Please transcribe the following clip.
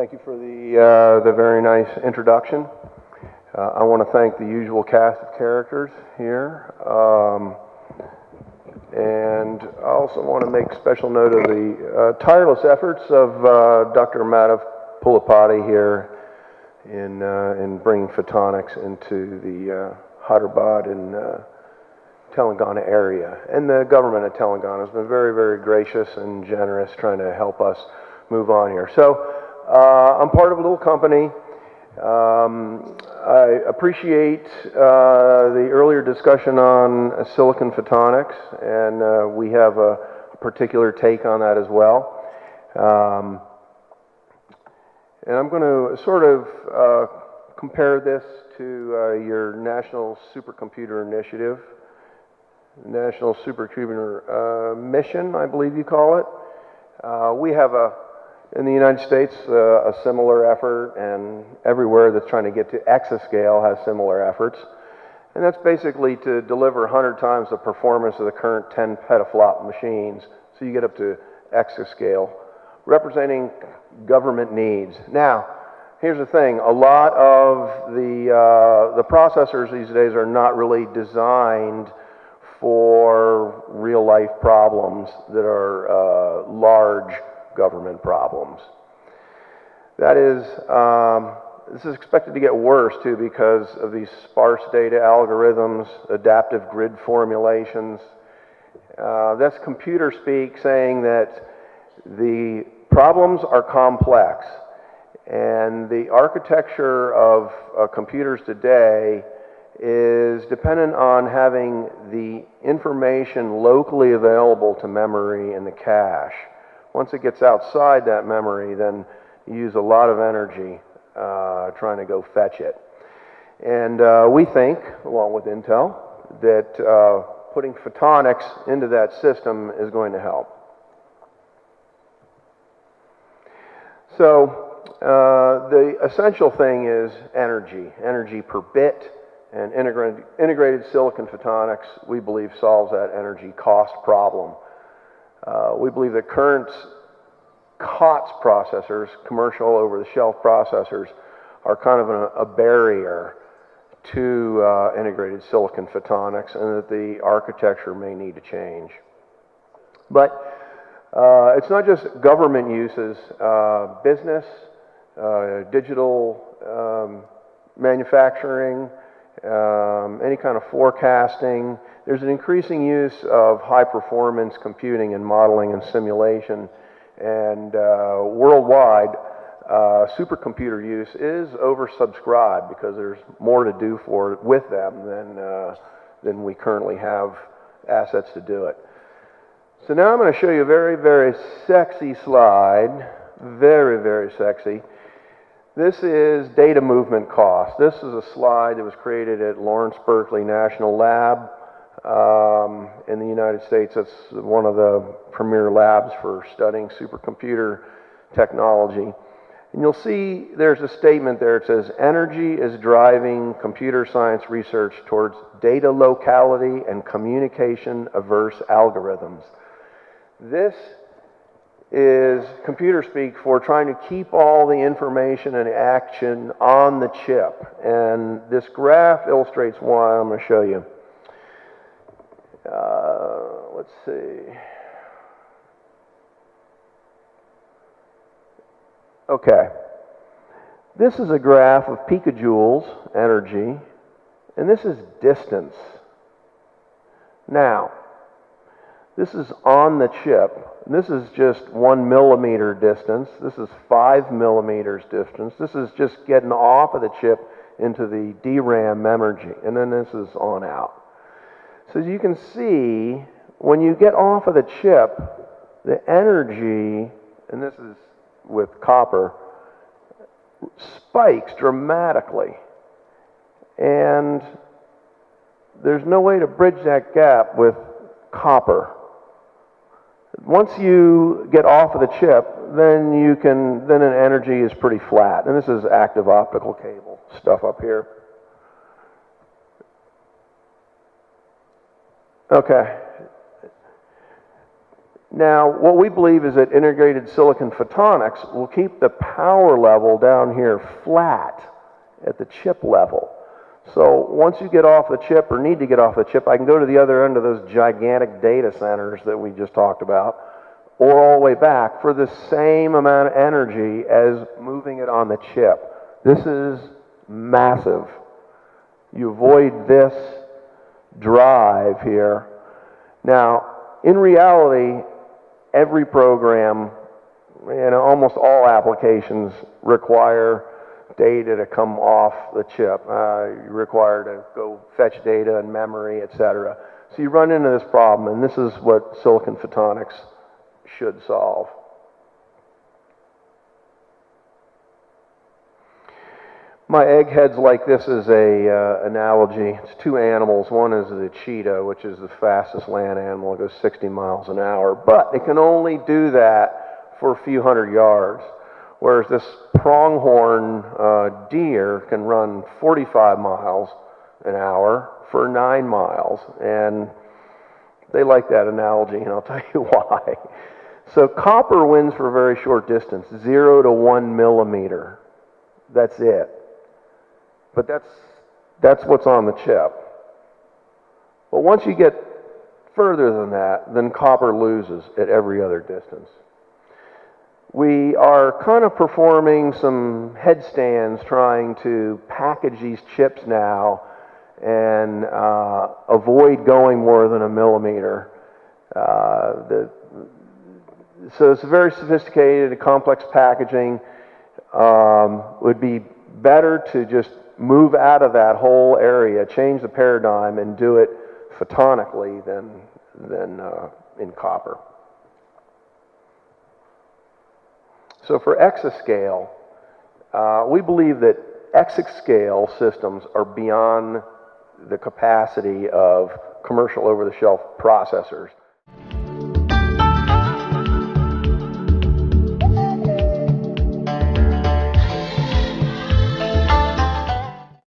Thank you for the very nice introduction. I want to thank the usual cast of characters here. And I also want to make special note of the tireless efforts of Dr. Madhav Pulapati here in bringing photonics into the Hyderabad and Telangana area. And the government of Telangana has been very, very gracious and generous trying to help us move on here. So I'm part of a little company. I appreciate the earlier discussion on silicon photonics, and we have a particular take on that as well. And I'm going to sort of compare this to your National Supercomputer Initiative, National Supercomputer Mission, I believe you call it. We have in the United States, a similar effort, and everywhere that's trying to get to exascale has similar efforts. And that's basically to deliver 100 times the performance of the current 10 petaflop machines, so you get up to exascale, representing government needs. Now, here's the thing, a lot of the processors these days are not really designed for real-life problems that are large government problems. That is, this is expected to get worse too because of these sparse data algorithms, adaptive grid formulations. That's computer speak saying that the problems are complex, and the architecture of computers today is dependent on having the information locally available to memory and the cache. Once it gets outside that memory, then you use a lot of energy trying to go fetch it. And we think, along with Intel, that putting photonics into that system is going to help. So the essential thing is energy per bit, and integrated silicon photonics, we believe, solves that energy cost problem. We believe that current COTS processors, commercial over-the-shelf processors, are kind of a barrier to integrated silicon photonics, and that the architecture may need to change. But it's not just government uses, business, digital manufacturing, any kind of forecasting. There's an increasing use of high-performance computing and modeling and simulation, and worldwide, supercomputer use is oversubscribed because there's more to do with them than we currently have assets to do it. So now I'm going to show you a very, very sexy slide, very, very sexy. This is data movement cost. This is a slide that was created at Lawrence Berkeley National Lab in the United States. That's one of the premier labs for studying supercomputer technology. And you'll see there's a statement there. It says, energy is driving computer science research towards data locality and communication-averse algorithms. This is computer speak for trying to keep all the information and action on the chip. And this graph illustrates why. I'm going to show you. Let's see. Okay. This is a graph of picojoules, energy, and this is distance. Now, this is on the chip. This is just 1 millimeter distance. This is 5 millimeters distance. This is just getting off of the chip into the DRAM memory, and then this is on out. So as you can see, when you get off of the chip, the energy, and this is with copper, spikes dramatically. And there's no way to bridge that gap with copper. Once you get off of the chip, then an energy is pretty flat. And this is active optical cable stuff up here. Okay. Now, what we believe is that integrated silicon photonics will keep the power level down here flat at the chip level. So once you get off the chip or need to get off the chip, I can go to the other end of those gigantic data centers that we just talked about, or all the way back for the same amount of energy as moving it on the chip. This is massive. You avoid this drive here. Now, in reality, every program and almost all applications require data to come off the chip. You require to go fetch data and memory, etc. So you run into this problem, and this is what silicon photonics should solve. My eggheads like this as a analogy. It's two animals. One is the cheetah, which is the fastest land animal. It goes 60 miles an hour, but it can only do that for a few hundred yards. Whereas this pronghorn deer can run 45 miles an hour for 9 miles. And they like that analogy, and I'll tell you why. So copper wins for a very short distance, 0 to 1 millimeter. That's it. But that's what's on the chip. But once you get further than that, then copper loses at every other distance. We are kind of performing some headstands trying to package these chips now and avoid going more than a millimeter. So it's very sophisticated, complex packaging. Would be better to just move out of that whole area, change the paradigm, and do it photonically than in copper. So for exascale, we believe that exascale systems are beyond the capacity of commercial over-the-shelf processors.